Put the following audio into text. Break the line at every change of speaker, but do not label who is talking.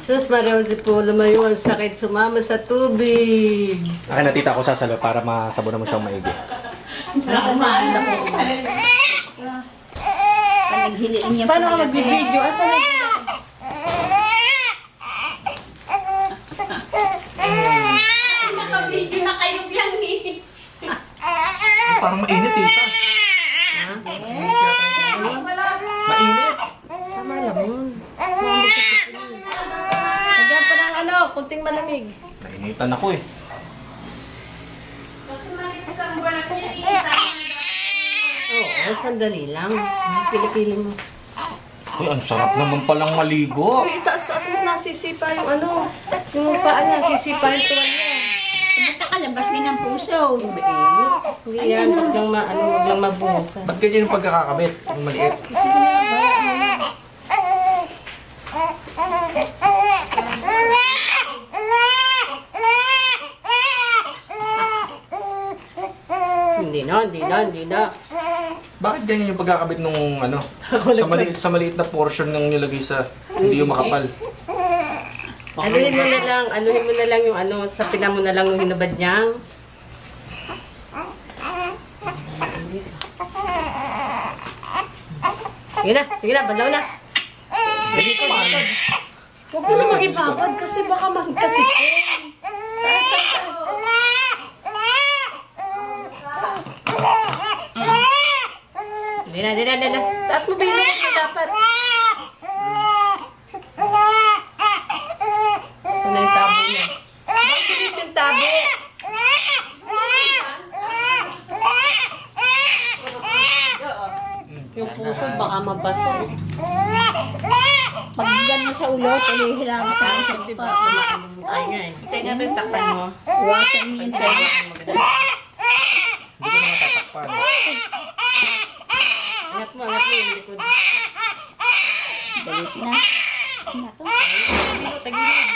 Sus, Maria Jose po, lumayo ang sakit, sumama sa tubig.
Akin na tita ako sasalo para masabunan mo siyang maigi.
Nakumaan ako. Panaghiliin niya.
Paano ka magbibideo? Asa na?
Naka-video na kayo biyan ni.
Parang mainit tita. Mainit.
Tama lang yun. Lagyan pa ng ano, kunting malamig.
Nainitan ako eh.
Oo, sandali lang. Pili-pili mo.
Uy, ang sarap naman palang maligo.
Uy, taas-taas mo na, sisipa yung ano. Yung paa niya, sisipa yung tuwalya.
Nakakalabas din ang puso.
Hindi yan, wag lang mabuhusan.
Ba't ganyan yung pagkakakabit? Yung maliit. Hindi na. Bakit ganyan yung pagkakabit nung ano? Sa maliit na portion ng nilagay sa hindi yung makapal.
Anuhin mo na lang yung ano, sa pila mo na lang yung hinubad niya. Sige na, bandaw na. Huwag mo na mag-ibabad kasi baka magkasipin. Hindi na. Taas mo ba yung lumot mo dapat? Ito na yung tabo niya. Bakit bilis yung tabo? Yung puso baka mabasa.
Pag gano'n sa ulo, tuloy-hilamos na ako sa
Kasi
lupa.
baka maano ay nga eh. Tingnan mo yung takpan mo.
Iwasan mo yun tayo.
Hindi ko na matatakpan.
Angat mo yung likod.
Dalit na. Nako.
Tagilid.